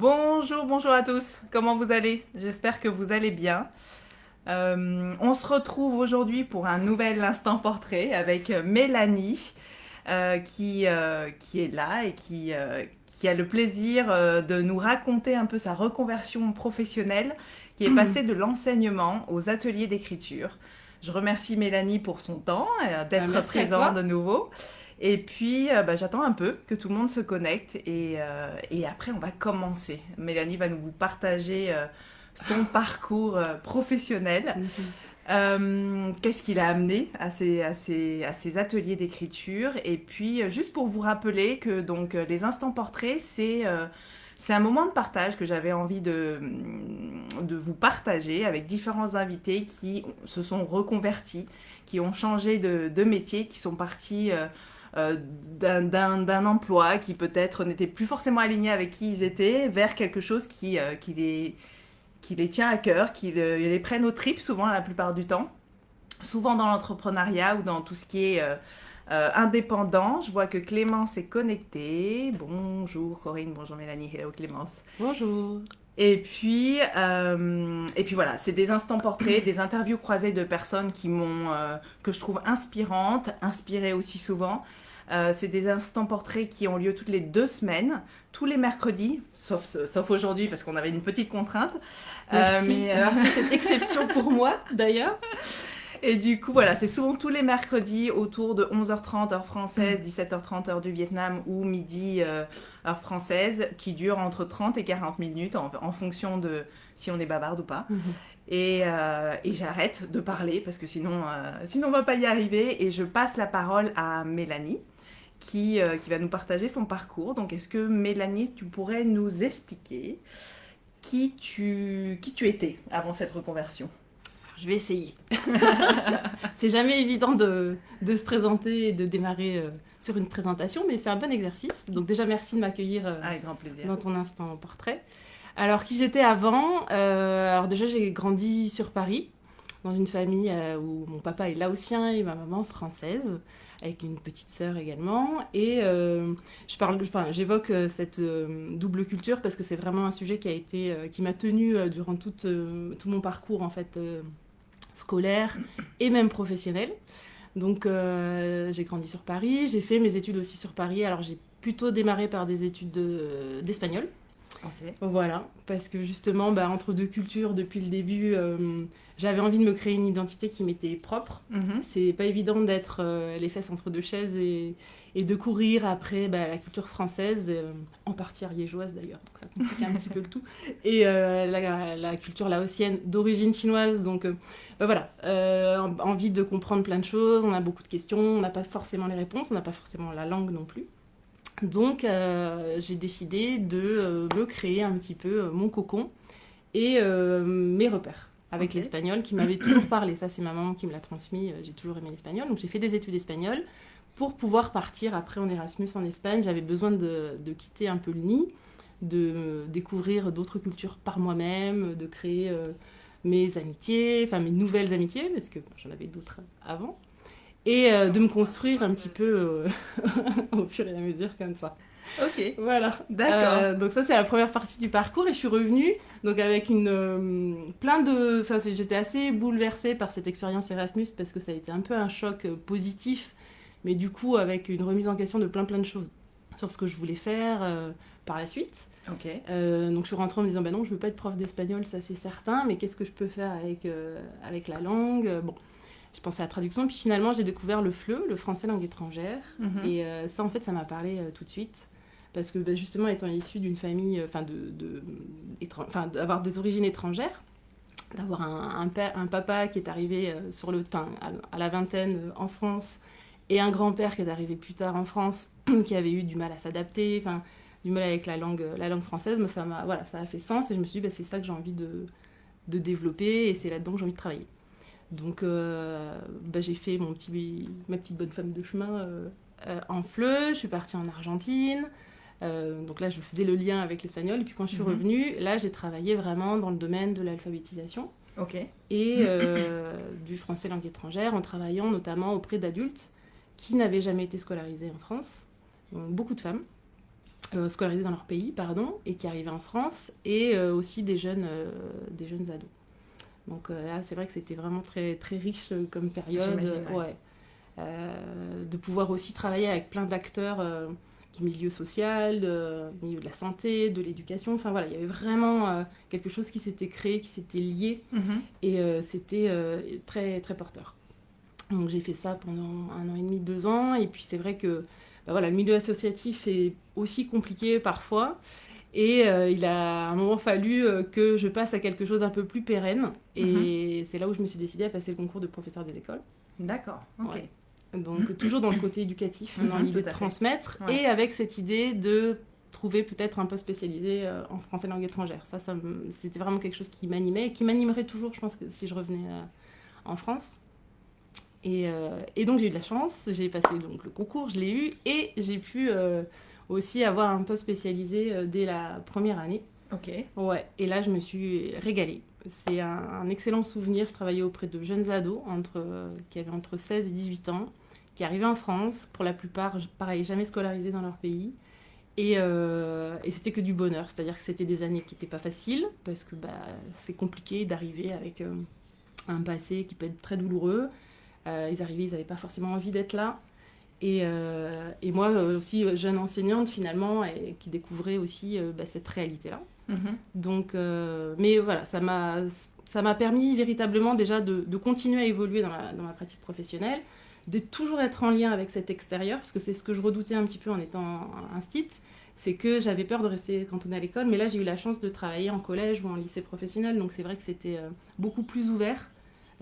Bonjour, bonjour à tous. Comment vous allez? J'espère que vous allez bien. On se retrouve aujourd'hui pour un nouvel instant portrait avec Mélanie qui est là et qui a le plaisir de nous raconter un peu sa reconversion professionnelle qui est passée de l'enseignement aux ateliers d'écriture. Je remercie Mélanie pour son temps, d'être Merci à présente toi. de nouveau. Et puis, j'attends un peu que tout le monde se connecte et après, on va commencer. Mélanie va nous partager son parcours professionnel. Mhm. Qu'est-ce qu'il a amené à ces ateliers d'écriture. Et puis, juste pour vous rappeler que donc, les instants portraits, c'est un moment de partage que j'avais envie de vous partager avec différents invités qui se sont reconvertis, qui ont changé de métier, qui sont partis d'un emploi qui peut-être n'était plus forcément aligné avec qui ils étaient, vers quelque chose qui les tient à cœur, qui les prennent aux tripes souvent la plupart du temps. Souvent dans l'entrepreneuriat ou dans tout ce qui est indépendant. Je vois que Clémence est connectée. Bonjour Corinne, bonjour Mélanie, hello Clémence. Bonjour. Et puis voilà, c'est des instants portraits, des interviews croisées de personnes que je trouve inspirantes, inspirées aussi souvent. C'est des instants portraits qui ont lieu toutes les 2 semaines, tous les mercredis, sauf aujourd'hui parce qu'on avait une petite contrainte. Merci Mais d'avoir fait cette exception pour moi, d'ailleurs. Et du coup, voilà, c'est souvent tous les mercredis autour de 11h30 heure française, 17h30 heure du Vietnam ou midi heure française, qui dure entre 30 et 40 minutes en fonction de si on est bavarde ou pas. Mhm. Et j'arrête de parler parce que sinon on va pas y arriver. Et je passe la parole à Mélanie qui va nous partager son parcours. Donc, est-ce que Mélanie, tu pourrais nous expliquer qui tu étais avant cette reconversion? Je vais essayer. C'est jamais évident de se présenter et de démarrer sur une présentation, mais c'est un bon exercice. Donc déjà, merci de m'accueillir Avec grand plaisir. dans ton instant portrait. Alors, qui j'étais avant Alors déjà, j'ai grandi sur Paris, dans une famille où mon papa est laotien et ma maman française, avec une petite sœur également. Et j'évoque cette double culture parce que c'est vraiment un sujet qui m'a tenue durant tout mon parcours en fait scolaire et même professionnel. Donc j'ai grandi sur Paris, j'ai fait mes études aussi sur Paris. Alors j'ai plutôt démarré par des études d'espagnol. Ok. Voilà, parce que justement, entre deux cultures, depuis le début, j'avais envie de me créer une identité qui m'était propre. Mhm. C'est pas évident d'être les fesses entre deux chaises et de courir après la culture française, en partie ariégeoise d'ailleurs, donc ça complique un petit peu le tout, et la culture laotienne d'origine chinoise. Donc voilà, envie de comprendre plein de choses, on a beaucoup de questions, on n'a pas forcément les réponses, on n'a pas forcément la langue non plus. Donc, j'ai décidé de me créer un petit peu mon cocon et mes repères avec Ok. l'espagnol qui m'avait toujours parlé. Ça, c'est ma maman qui me l'a transmis. J'ai toujours aimé l'espagnol. Donc, j'ai fait des études d'espagnol pour pouvoir partir après en Erasmus en Espagne. J'avais besoin de quitter un peu le nid, de découvrir d'autres cultures par moi-même, de créer mes amitiés, enfin mes nouvelles amitiés, parce que j'en avais d'autres avant et de me construire un petit peu au fur et à mesure comme ça. Ok. Voilà. D'accord. Donc ça c'est la première partie du parcours et je suis revenue donc avec plein de, enfin j'étais assez bouleversée par cette expérience Erasmus parce que ça a été un peu un choc positif, mais du coup avec une remise en question de plein de choses sur ce que je voulais faire par la suite. Ok. Donc je suis rentrée en me disant non, je veux pas être prof d'espagnol, ça c'est certain, mais qu'est-ce que je peux faire avec la langue. Bon, je pensais à la traduction, puis finalement j'ai découvert le FLE, le français langue étrangère, Mhm. et ça en fait ça m'a parlé tout de suite, parce que justement étant issue d'une famille, d'avoir des origines étrangères, d'avoir un papa qui est arrivé à la vingtaine en France, et un grand-père qui est arrivé plus tard en France, qui avait eu du mal à s'adapter, du mal avec la langue française, mais ça a fait sens, et je me suis dit c'est ça que j'ai envie de développer, et c'est là-dedans que j'ai envie de travailler. Donc j'ai fait ma petite bonne femme de chemin en FLE, je suis partie en Argentine. Donc là, je faisais le lien avec l'espagnol. Et puis quand je suis revenue, là, j'ai travaillé vraiment dans le domaine de l'alphabétisation Ok. et du français langue étrangère, en travaillant notamment auprès d'adultes qui n'avaient jamais été scolarisés en France. Donc beaucoup de femmes. scolarisés dans leur pays, pardon, et qui arrivaient en France, et aussi des jeunes ados. Donc là, c'est vrai que c'était vraiment très, très riche comme période. Ouais. De pouvoir aussi travailler avec plein d'acteurs du milieu social, du milieu de la santé, de l'éducation. Enfin voilà, il y avait vraiment quelque chose qui s'était créé, qui s'était lié, et c'était très, très porteur. Donc j'ai fait ça pendant 1 an et demi, 2 ans, et puis c'est vrai que voilà, le milieu associatif est aussi compliqué parfois. Et il a à un moment fallu que je passe à quelque chose d'un peu plus pérenne. Et c'est là où je me suis décidée à passer le concours de professeur des écoles. D'accord, ok. Ouais. Donc toujours dans le côté éducatif, dans l'idée de transmettre, et avec cette idée de trouver peut-être un poste spécialisé en français langue étrangère. C'était vraiment quelque chose qui m'animait, et qui m'animerait toujours, je pense, que si je revenais en France. Et donc j'ai eu de la chance, j'ai passé donc, le concours, je l'ai eu, et j'ai pu aussi avoir un poste spécialisé dès la première année. Ok. Ouais, et là je me suis régalée. C'est un excellent souvenir. Je travaillais auprès de jeunes ados qui avaient entre 16 et 18 ans, qui arrivaient en France, pour la plupart, pareil, jamais scolarisés dans leur pays. Et c'était que du bonheur. C'est-à-dire que c'était des années qui n'étaient pas faciles, parce que c'est compliqué d'arriver avec un passé qui peut être très douloureux. Ils arrivaient, ils n'avaient pas forcément envie d'être là. Et moi aussi, jeune enseignante finalement, et qui découvrait aussi cette réalité-là. Donc, mais voilà, ça m'a permis véritablement déjà de continuer à évoluer dans ma pratique professionnelle, de toujours être en lien avec cet extérieur, parce que c'est ce que je redoutais un petit peu en étant instit, c'est que j'avais peur de rester cantonnée à l'école, mais là j'ai eu la chance de travailler en collège ou en lycée professionnel, donc c'est vrai que c'était beaucoup plus ouvert,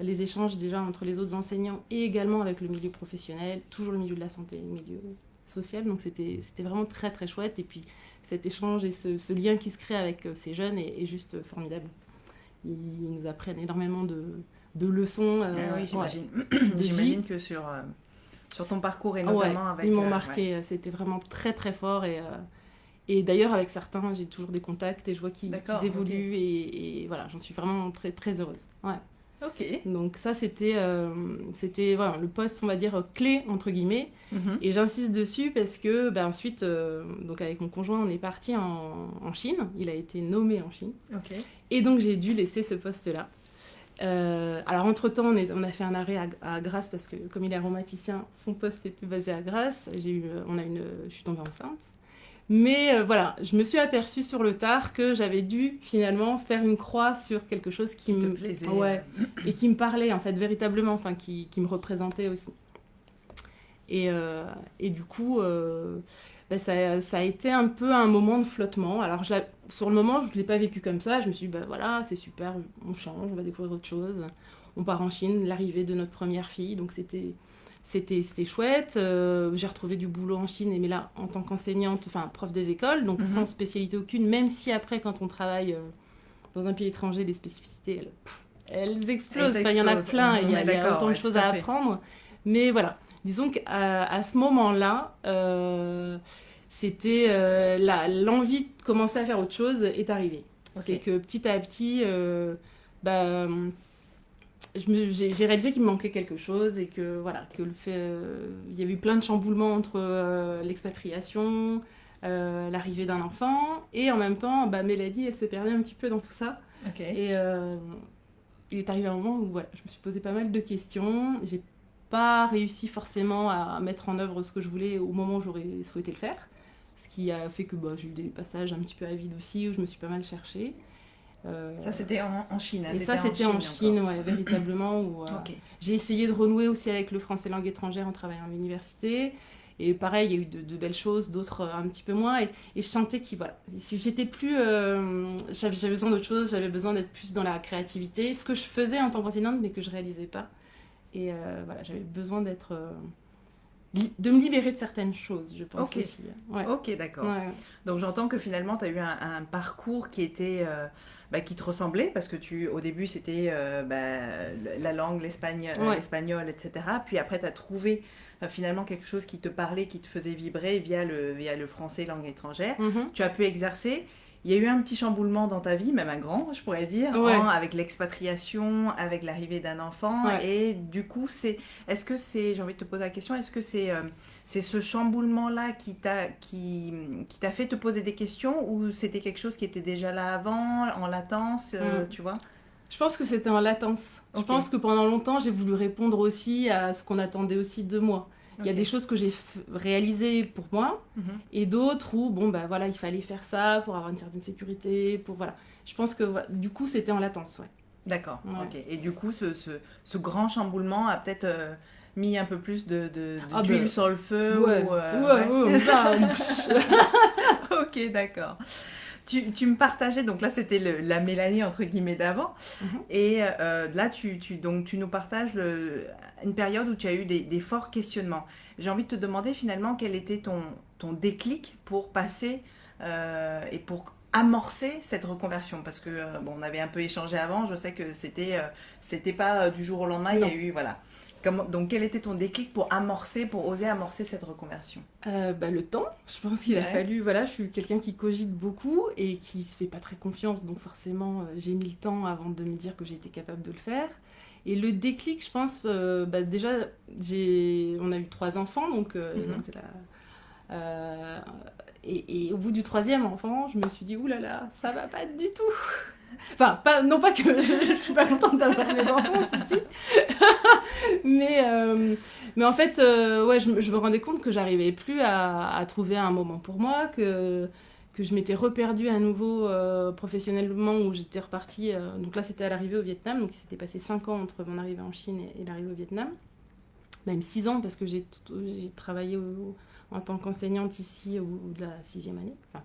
les échanges déjà entre les autres enseignants et également avec le milieu professionnel, toujours le milieu de la santé, le milieu social, donc c'était vraiment très très chouette, et puis cet échange et ce lien qui se crée avec ces jeunes est juste formidable. Ils nous apprennent énormément de leçons. Oui, j'imagine. J'imagine que sur ton parcours et notamment avec... Ils m'ont marqué, c'était vraiment très très fort, et d'ailleurs avec certains j'ai toujours des contacts et je vois qu'ils évoluent, et voilà, j'en suis vraiment très très heureuse. Ouais. Ok. Donc ça c'était voilà, le poste, on va dire, clé entre guillemets, et j'insiste dessus parce que ensuite donc avec mon conjoint on est parti en Chine, il a été nommé en Chine, et donc j'ai dû laisser ce poste là. Alors entre temps on a fait un arrêt à Grasse, parce que comme il est aromaticien, son poste était basé à Grasse, je suis tombée enceinte. Mais voilà, je me suis aperçue sur le tard que j'avais dû finalement faire une croix sur quelque chose qui me plaisait. Ouais, et qui me parlait en fait véritablement, enfin qui me représentait aussi. Et du coup, ça a été un peu un moment de flottement. Alors sur le moment, je ne l'ai pas vécu comme ça. Je me suis dit, voilà, c'est super, on change, on va découvrir autre chose. On part en Chine, l'arrivée de notre première fille, donc c'était chouette. J'ai retrouvé du boulot en Chine, mais là, en tant qu'enseignante, enfin prof des écoles, donc sans spécialité aucune, même si après, quand on travaille dans un pays étranger, les spécificités, elles explosent. Enfin, il y en a plein, il y a autant de choses à apprendre. Mais voilà, disons qu'à ce moment-là, c'était l'envie de commencer à faire autre chose est arrivée. C'est que petit à petit... j'ai réalisé qu'il me manquait quelque chose, et que voilà, que il y avait eu plein de chamboulements entre l'expatriation, l'arrivée d'un enfant, et en même temps Mélodie elle se perdait un petit peu dans tout ça. Et il est arrivé un moment où voilà, je me suis posé pas mal de questions. J'ai pas réussi forcément à mettre en œuvre ce que je voulais au moment où j'aurais souhaité le faire, ce qui a fait que j'ai eu des passages un petit peu à vide aussi, où je me suis pas mal cherchée. Ça c'était en Chine. Et ça c'était en Chine, ouais, véritablement, où j'ai essayé de renouer aussi avec le français langue étrangère en travaillant à l'université, et pareil, il y a eu de belles choses, d'autres un petit peu moins, et je sentais que voilà, j'étais plus j'avais besoin d'autre chose, j'avais besoin d'être plus dans la créativité, ce que je faisais en tant qu'enseignante mais que je réalisais pas, et voilà, j'avais besoin de me libérer de certaines choses, je pense aussi. Ouais. Ok, d'accord. Ouais. Donc j'entends que finalement tu as eu un parcours qui était qui te ressemblait, parce que au début c'était la langue, l'espagnol, etc. Puis après tu as trouvé finalement quelque chose qui te parlait, qui te faisait vibrer via le français langue étrangère. Tu as pu exercer. Il y a eu un petit chamboulement dans ta vie, même un grand, je pourrais dire, avec l'expatriation, avec l'arrivée d'un enfant. Et du coup, j'ai envie de te poser la question, est-ce que c'est ce chamboulement-là qui t'a fait te poser des questions ou c'était quelque chose qui était déjà là avant, en latence, tu vois? Je pense que c'était en latence. Je pense que pendant longtemps, j'ai voulu répondre aussi à ce qu'on attendait aussi de moi. Il y a des choses que j'ai réalisées pour moi et d'autres où, bon, bah voilà, il fallait faire ça pour avoir une certaine sécurité, pour voilà. Je pense que du coup, c'était en latence, ouais. D'accord, ok. Et du coup, ce grand chamboulement a peut-être mis un peu plus d'huile sur le feu ouais. Ok, d'accord. Tu me partageais, donc là c'était la Mélanie entre guillemets d'avant, et là donc, tu nous partages une période où tu as eu des forts questionnements. J'ai envie de te demander finalement quel était ton déclic pour passer et pour amorcer cette reconversion, parce que bon, on avait un peu échangé avant, je sais que c'était pas du jour au lendemain, il y a eu, voilà. Donc, quel était ton déclic pour oser amorcer cette reconversion? Le temps. Je pense qu'il a fallu. Voilà, je suis quelqu'un qui cogite beaucoup et qui se fait pas très confiance. Donc, forcément, j'ai mis le temps avant de me dire que j'étais capable de le faire. Et le déclic, je pense, déjà, on a eu 3 enfants. Et au bout du 3e enfant, je me suis dit, oulala, ça va pas du tout. Enfin, non pas que je suis pas contente d'avoir mes enfants, si. mais en fait, je me rendais compte que j'arrivais plus à trouver un moment pour moi, que je m'étais reperdue à nouveau professionnellement, où j'étais repartie. Donc là, c'était à l'arrivée au Vietnam, donc il s'était passé 5 ans entre mon arrivée en Chine et l'arrivée au Vietnam. Même 6 ans, parce que j'ai travaillé en tant qu'enseignante ici au bout de la 6e année. Enfin,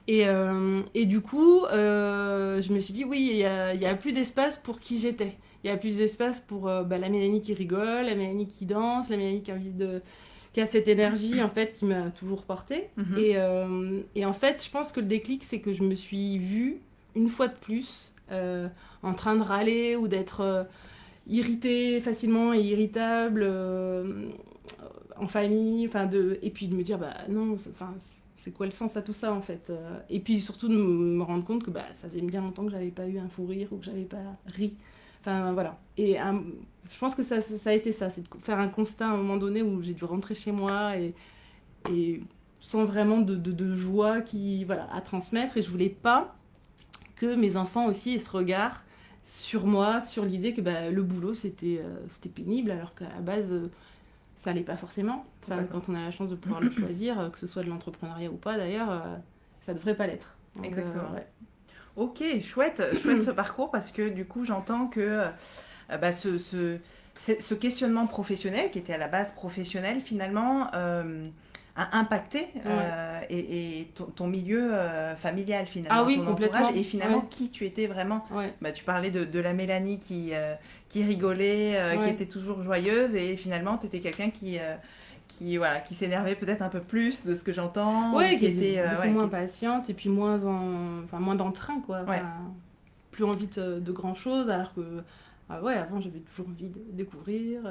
et du coup, je me suis dit, oui, il y a plus d'espace pour qui j'étais. Il y a plus d'espace pour la Mélanie qui rigole, la Mélanie qui danse, la Mélanie qui a cette énergie, en fait, qui m'a toujours portée. Et en fait, je pense que le déclic, c'est que je me suis vue, une fois de plus, en train de râler ou d'être irritée facilement et irritable en famille, et puis de me dire, non, c'est quoi le sens à tout ça, en fait. Et puis surtout de me rendre compte que ça faisait bien longtemps que j'avais pas eu un fou rire ou que j'avais pas ri. Enfin, voilà. Et je pense que ça a été ça, c'est de faire un constat à un moment donné où j'ai dû rentrer chez moi et sans vraiment de joie à transmettre. Et je voulais pas que mes enfants aussi aient ce regard sur moi, sur l'idée que le boulot, c'était pénible, alors qu'à la base... ça allait pas forcément. Quand on a la chance de pouvoir le choisir, que ce soit de l'entrepreneuriat ou pas d'ailleurs, ça devrait pas l'être. Donc, exactement. Ok, chouette ce parcours, parce que du coup j'entends que ce questionnement professionnel qui était à la base professionnel finalement a impacté et ton milieu familial finalement, oui, ton complètement. entourage et finalement qui tu étais vraiment. Tu parlais de la Mélanie qui rigolait, qui était toujours joyeuse, et finalement tu étais quelqu'un qui s'énervait peut-être un peu plus de ce que j'entends, qui était beaucoup moins patiente et puis moins d'entrain, quoi. Plus envie de grand chose, alors que avant j'avais toujours envie de découvrir,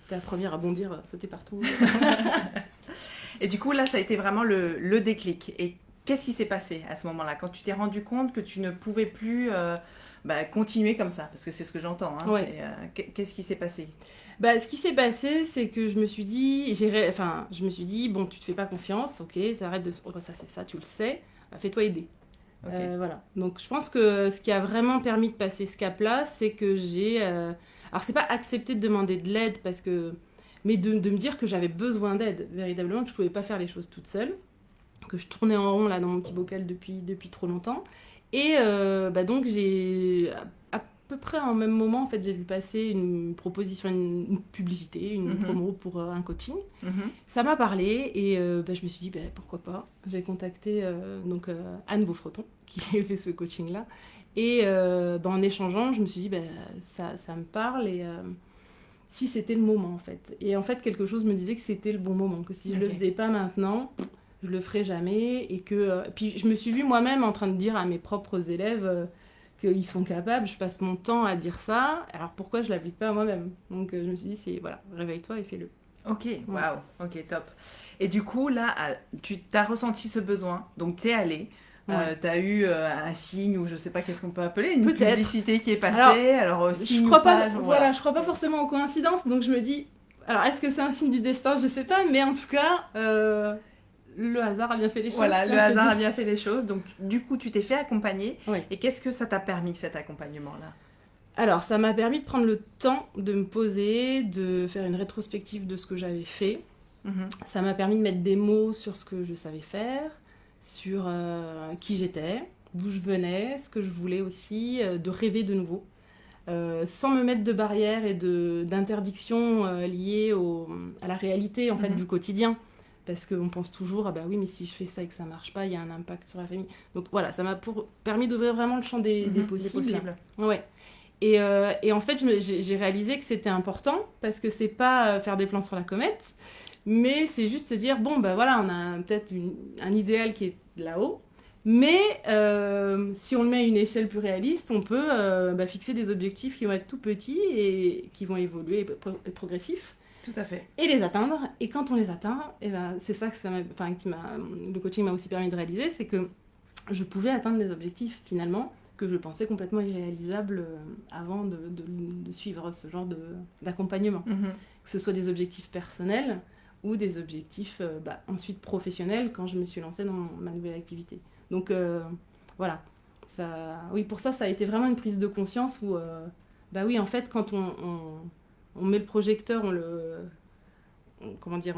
j'étais la première à bondir, sauter partout. Et du coup là ça a été vraiment le déclic. Et qu'est-ce qui s'est passé à ce moment-là, quand tu t'es rendu compte que tu ne pouvais plus continuer comme ça, parce que c'est ce que j'entends, hein, qu'est-ce qui s'est passé? Ce qui s'est passé, c'est que je me suis dit, bon, tu te fais pas confiance, ok, t'arrêtes de ressasser ça, tu le sais, fais-toi aider. Okay. Voilà. Donc je pense que ce qui a vraiment permis de passer ce cap-là, c'est que j'ai... Alors c'est pas accepter de demander de l'aide, mais de me dire que j'avais besoin d'aide, véritablement, que je pouvais pas faire les choses toute seule, que je tournais en rond là dans mon petit bocal depuis trop longtemps. Et donc j'ai... à peu près en même moment, en fait, j'ai vu passer une proposition, une publicité, une promo pour un coaching. Ça m'a parlé et je me suis dit, pourquoi pas. J'ai contacté Anne Beaufreton, qui fait ce coaching-là. Et en échangeant, je me suis dit, ça me parle et si c'était le moment, en fait. Et en fait, quelque chose me disait que c'était le bon moment, que si je le faisais pas maintenant, je le ferais jamais. Et que puis je me suis vue moi-même en train de dire à mes propres élèves... qu'ils sont capables, je passe mon temps à dire ça, alors pourquoi je ne l'applique pas à moi-même? Donc je me suis dit, réveille-toi et fais-le. Ok, waouh, ok, top. Et du coup, là, tu as ressenti ce besoin, donc tu es allée, tu as eu un signe, ou je ne sais pas qu'est-ce qu'on peut appeler, une publicité qui est passée, alors signe je crois pas forcément aux coïncidences, donc je me dis, Alors, est-ce que c'est un signe du destin? Je sais pas, mais en tout cas, le hasard a bien fait les choses. Voilà, si le on peut hasard a dire. bien fait les choses. Donc, du coup, tu t'es fait accompagner. Oui. Et qu'est-ce que ça t'a permis, cet accompagnement-là? Alors, ça m'a permis de prendre le temps de me poser, de faire une rétrospective de ce que j'avais fait. Mhm. Ça m'a permis de mettre des mots sur ce que je savais faire, sur qui j'étais, d'où je venais, ce que je voulais aussi, de rêver de nouveau. Sans me mettre de barrières et d'interdictions liées à la réalité en fait, Mhm. du quotidien. Parce qu'on pense toujours, ah bah oui, mais si je fais ça et que ça marche pas, il y a un impact sur la famille. Donc voilà, ça m'a permis d'ouvrir vraiment le champ des Mhm. possibles. Ouais. Et en fait, j'ai réalisé que c'était important, parce que c'est pas faire des plans sur la comète, mais c'est juste se dire, bon, bah voilà, on a peut-être un idéal qui est là-haut, mais si on le met à une échelle plus réaliste, on peut fixer des objectifs qui vont être tout petits et qui vont évoluer et progressifs, Tout à fait. et les atteindre. Et quand on les atteint, et ben, c'est ça que le coaching m'a aussi permis de réaliser, c'est que je pouvais atteindre des objectifs finalement que je pensais complètement irréalisables avant de suivre ce genre d'accompagnement. Mhm. Que ce soit des objectifs personnels ou des objectifs ensuite professionnels quand je me suis lancée dans ma nouvelle activité. Donc voilà, oui, pour ça, ça a été vraiment une prise de conscience où, oui, en fait, quand on met le projecteur, comment dire,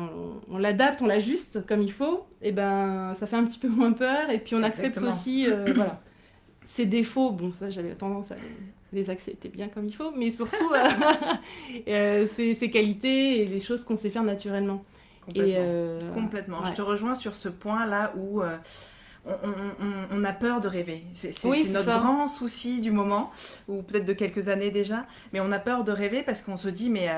on l'adapte, on l'ajuste comme il faut, et ben ça fait un petit peu moins peur, et puis on accepte Exactement. aussi voilà, ses défauts. Bon, ça j'avais tendance à les accepter bien comme il faut, mais surtout ses qualités et les choses qu'on sait faire naturellement. Complètement. Complètement. Ouais. Je te rejoins sur ce point-là où on a peur de rêver. Oui, C'est notre ça. grand souci du moment, ou peut-être de quelques années déjà. Mais on a peur de rêver parce qu'on se dit, mais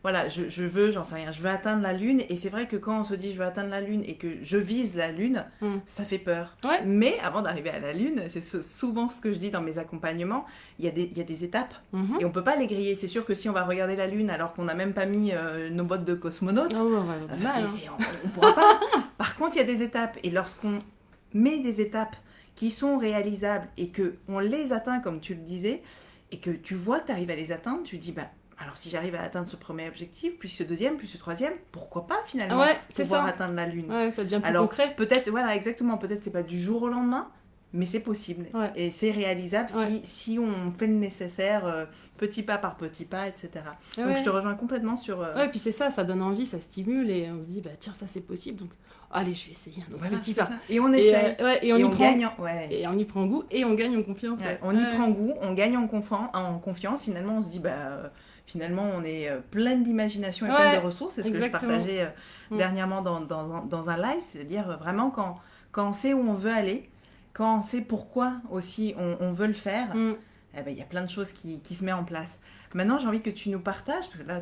voilà, je veux, j'en sais rien, je veux atteindre la Lune. Et c'est vrai que quand on se dit, je veux atteindre la Lune et que je vise la Lune, ça fait peur. Ouais. Mais avant d'arriver à la Lune, c'est souvent ce que je dis dans mes accompagnements, il y a des étapes. Et on ne peut pas les griller. C'est sûr que si on va regarder la Lune alors qu'on n'a même pas mis nos bottes de cosmonaute, Oh, on va avoir du mal, on ne pourra pas. Par contre, il y a des étapes. Et lorsqu'on met des étapes qui sont réalisables et qu'on les atteint, comme tu le disais, et que tu vois que tu arrives à les atteindre, tu te dis, alors si j'arrive à atteindre ce premier objectif, puis ce deuxième, puis ce troisième, pourquoi pas finalement pouvoir atteindre la Lune? Ouais, ça devient plus alors, concret. Peut-être, voilà, exactement, peut-être c'est pas du jour au lendemain, mais c'est possible. Ouais. Et c'est réalisable Ouais. si on fait le nécessaire, petit pas par petit pas, etc. Ouais. Donc je te rejoins complètement sur... Ouais, puis c'est ça donne envie, ça stimule, et on se dit, tiens, ça c'est possible, donc allez, je vais essayer un autre petit pas. Et on essaye. Et on gagne. Et on y prend goût, et on gagne en confiance. On y prend goût, on gagne en confiance. Finalement, on se dit, finalement, on est pleine d'imagination et pleine de ressources. C'est ce que je partageais dernièrement dans un live. C'est-à-dire vraiment quand on sait où on veut aller, quand on sait pourquoi aussi on veut le faire, il y a plein de choses qui se mettent en place. Maintenant, j'ai envie que tu nous partages, parce que là,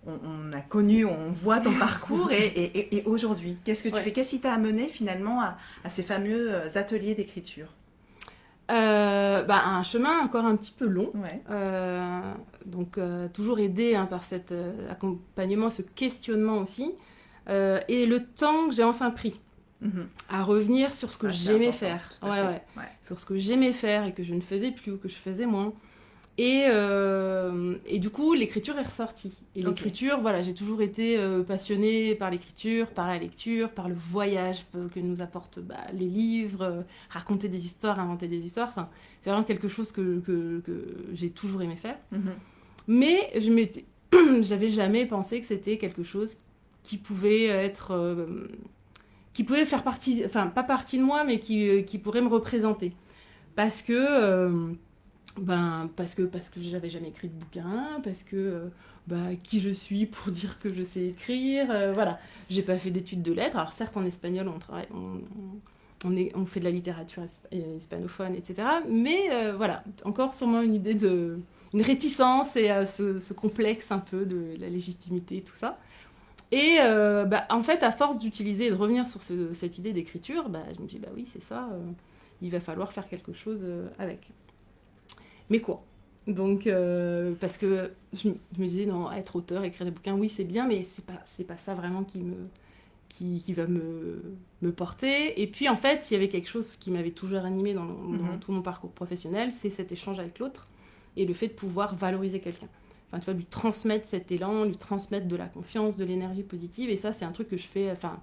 on a connu, on voit ton parcours, et aujourd'hui, qu'est-ce que tu fais? Qu'est-ce qui t'a amené finalement à ces fameux ateliers d'écriture? Un chemin encore un petit peu long. Ouais. Donc, toujours aidé par cet accompagnement, ce questionnement aussi. Et le temps que j'ai enfin pris à revenir sur ce que j'aimais faire. Ouais. Sur ce que j'aimais faire et que je ne faisais plus ou que je faisais moins. Et du coup, l'écriture est ressortie. Et l'écriture, voilà, j'ai toujours été passionnée par l'écriture, par la lecture, par le voyage que nous apportent les livres, raconter des histoires, inventer des histoires. Enfin, c'est vraiment quelque chose que j'ai toujours aimé faire. Mais j'avais jamais pensé que c'était quelque chose qui pouvait être... qui pouvait faire partie... Enfin, pas partie de moi, mais qui pourrait me représenter. Parce que j'avais jamais écrit de bouquin, parce que qui je suis pour dire que je sais écrire, voilà. J'ai pas fait d'études de lettres. Alors certes, en espagnol, on fait de la littérature hispanophone, etc. Mais voilà, encore sûrement une réticence et ce complexe un peu de la légitimité et tout ça. Et en fait, à force d'utiliser et de revenir sur cette idée d'écriture, je me dis, oui, c'est ça, il va falloir faire quelque chose avec. Mais quoi? Donc, parce que je me disais, non, être auteur, écrire des bouquins, oui, c'est bien, mais c'est pas ça vraiment qui va me porter. Et puis, en fait, il y avait quelque chose qui m'avait toujours animée dans tout mon parcours professionnel, c'est cet échange avec l'autre et le fait de pouvoir valoriser quelqu'un. enfin, tu vois, lui transmettre cet élan, lui transmettre de la confiance, de l'énergie positive. Et ça, c'est un truc que je fais, enfin,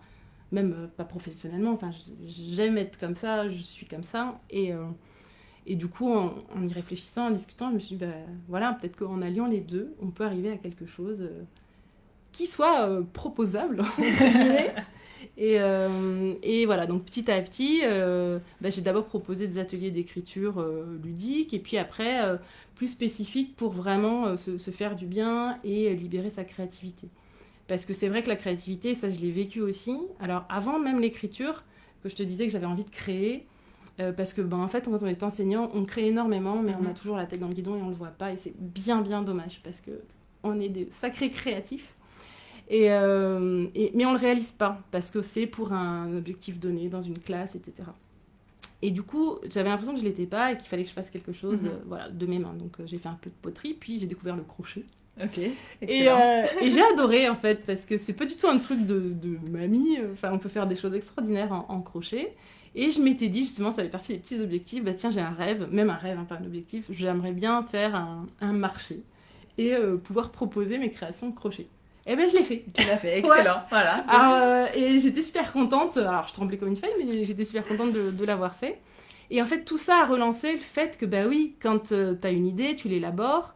même pas professionnellement. Enfin, j'aime être comme ça, je suis comme ça. Et du coup, en y réfléchissant, en discutant, je me suis dit, bah, voilà, peut-être qu'en alliant les deux, on peut arriver à quelque chose qui soit proposable, entre guillemets. Et voilà, donc petit à petit, j'ai d'abord proposé des ateliers d'écriture ludiques, et puis après, plus spécifiques pour vraiment se faire du bien et libérer sa créativité. Parce que c'est vrai que la créativité, ça je l'ai vécu aussi. Alors avant même l'écriture, que je te disais que j'avais envie de créer, parce que en fait, quand on est enseignant, on crée énormément, mais on a toujours la tête dans le guidon et on le voit pas, et c'est bien dommage, parce que on est des sacrés créatifs. Mais on le réalise pas, parce que c'est pour un objectif donné dans une classe, etc. Et du coup, j'avais l'impression que je l'étais pas et qu'il fallait que je fasse quelque chose voilà, de mes mains. Donc j'ai fait un peu de poterie, puis j'ai découvert le crochet. Ok, et j'ai adoré en fait, parce que c'est pas du tout un truc de mamie. Enfin, on peut faire des choses extraordinaires en crochet. Et je m'étais dit, justement, ça fait partie des petits objectifs, bah tiens, j'ai un rêve, même un rêve, hein, pas un objectif, j'aimerais bien faire un marché et pouvoir proposer mes créations de crochet. Eh ben, je l'ai fait. Tu l'as fait, excellent, ouais. Voilà. Alors, et j'étais super contente, alors je tremblais comme une feuille, mais j'étais super contente de l'avoir fait. Et en fait, tout ça a relancé le fait que, bah oui, quand t'as une idée, tu l'élabores,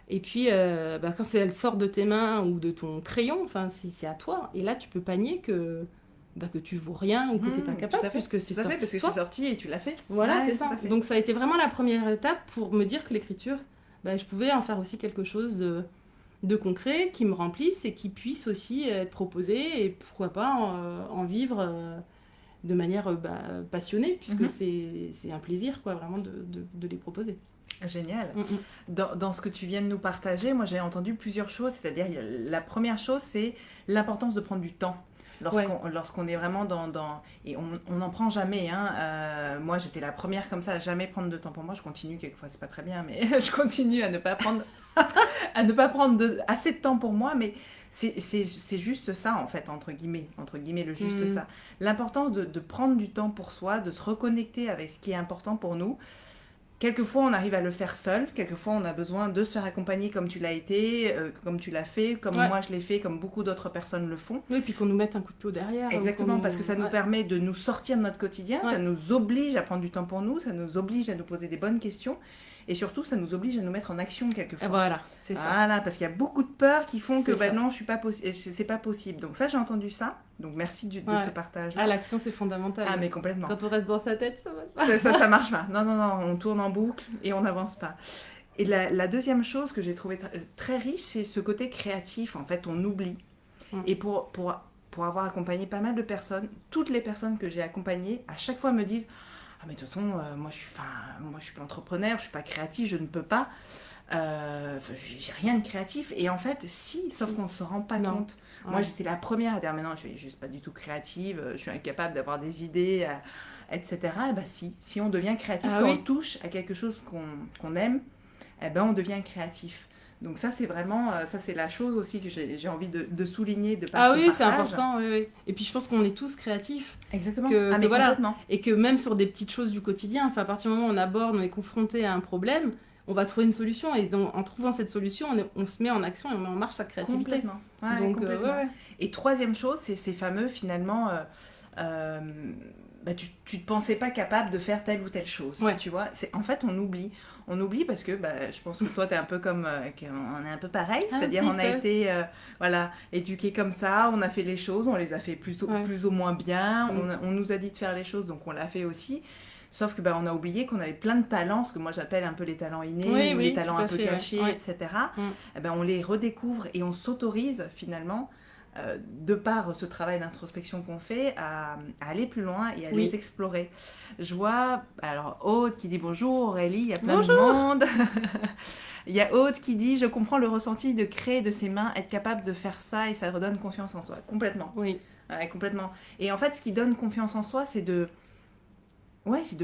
et puis quand elle sort de tes mains ou de ton crayon, enfin, c'est à toi. Et là, tu peux pas nier que tu vaux rien ou que t'es pas capable, puisque c'est sorti. Parce que c'est sorti et tu l'as fait. Voilà, c'est ça. Donc ça a été vraiment la première étape pour me dire que l'écriture, je pouvais en faire aussi quelque chose de concret, qui me remplisse et qui puisse aussi être proposé, et pourquoi pas en vivre de manière passionnée, puisque c'est un plaisir, quoi, vraiment de les proposer. Génial. Dans ce que tu viens de nous partager, moi j'ai entendu plusieurs choses, c'est-à-dire la première chose, c'est l'importance de prendre du temps. Lorsqu'on est vraiment dans... Et on n'en prend jamais. Hein. Moi, j'étais la première comme ça à jamais prendre de temps pour moi. Je continue, quelquefois, c'est pas très bien, mais je continue à ne pas prendre, assez de temps pour moi. Mais c'est juste ça, en fait, entre guillemets, le juste ça. L'importance de prendre du temps pour soi, de se reconnecter avec ce qui est important pour nous. Quelquefois, on arrive à le faire seul. Quelquefois, on a besoin de se faire accompagner comme tu l'as été, comme tu l'as fait, comme moi je l'ai fait, comme beaucoup d'autres personnes le font. Oui, puis qu'on nous mette un coup de pied au derrière. Exactement, parce que ça nous permet de nous sortir de notre quotidien, ça nous oblige à prendre du temps pour nous, ça nous oblige à nous poser des bonnes questions. Et surtout, ça nous oblige à nous mettre en action quelquefois. Voilà, c'est ça. Voilà, parce qu'il y a beaucoup de peurs qui font que non, c'est pas possible. Donc ça, j'ai entendu ça. Donc merci de ce partage. Ah, l'action, c'est fondamental. Ah, mais complètement. Quand on reste dans sa tête, ça marche pas. Ça marche pas. Non, on tourne en boucle et on n'avance pas. Et la deuxième chose que j'ai trouvée très riche, c'est ce côté créatif. En fait, on oublie. Et pour avoir accompagné pas mal de personnes, toutes les personnes que j'ai accompagnées, à chaque fois me disent... Ah, mais de toute façon, moi je suis pas entrepreneur, je suis pas créatif, je ne peux pas. J'ai rien de créatif. Et en fait, sauf qu'on se rend pas compte. Ouais. Moi, j'étais la première à dire, mais non, je suis juste pas du tout créative, je suis incapable d'avoir des idées, etc. Et bah si on devient créatif, quand on touche à quelque chose qu'on aime, on devient créatif. Donc ça, c'est vraiment, c'est la chose aussi que j'ai envie de souligner, de partager. Ah oui, c'est important, oui. Et puis je pense qu'on est tous créatifs. Exactement. Mais complètement. Et que même sur des petites choses du quotidien, enfin, à partir du moment où on est confronté à un problème, on va trouver une solution. Et en trouvant cette solution, on se met en action et on met en marche sa créativité. Complètement. Ouais, donc, complètement. Et troisième chose, c'est ces fameux, finalement... tu te pensais pas capable de faire telle ou telle chose, tu vois. En fait, on oublie parce que je pense que toi t'es un peu comme on est un peu pareil, c'est-à-dire on a été éduqués comme ça, on a fait les choses, on les a fait plus ou moins bien, on nous a dit de faire les choses, donc on l'a fait aussi. Sauf que on a oublié qu'on avait plein de talents, ce que moi j'appelle un peu les talents innés, ou les talents un peu cachés, etc. On les redécouvre et on s'autorise finalement, de par ce travail d'introspection qu'on fait, à aller plus loin et à les explorer. Je vois, alors Aude qui dit bonjour, Aurélie, il y a plein de monde. Il y a Aude qui dit, je comprends le ressenti de créer de ses mains, être capable de faire ça et ça redonne confiance en soi. Complètement. Oui. Complètement. Et en fait, ce qui donne confiance en soi, c'est de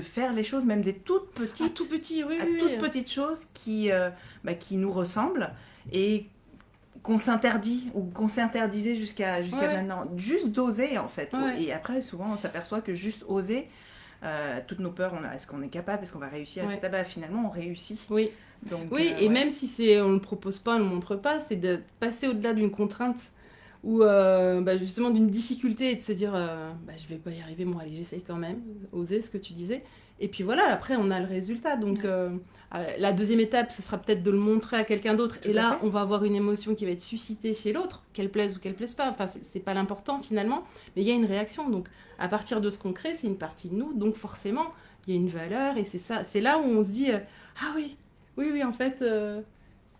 faire les choses, même des toutes petites, toutes petites choses qui nous ressemblent et qu'on s'interdit ou qu'on s'interdisait jusqu'à maintenant. Juste d'oser, en fait. Et après, souvent, on s'aperçoit que juste oser, toutes nos peurs, est-ce qu'on est capable, est-ce qu'on va réussir, Ouais. etc. Bah, finalement, on réussit. Oui, Donc, oui, et ouais. même si on ne le propose pas, on ne le montre pas, c'est de passer au-delà d'une contrainte ou justement d'une difficulté et de se dire je vais pas y arriver, moi allez j'essaye quand même, oser ce que tu disais. Et puis voilà, après on a le résultat. Donc la deuxième étape, ce sera peut-être de le montrer à quelqu'un d'autre. Tout Et à là, fait. on va avoir une émotion qui va être suscitée chez l'autre, qu'elle plaise ou qu'elle plaise pas. Enfin, c'est pas l'important finalement, mais il y a une réaction. Donc à partir de ce qu'on crée, c'est une partie de nous. Donc forcément, il y a une valeur et c'est ça. C'est là où on se dit ah oui, en fait,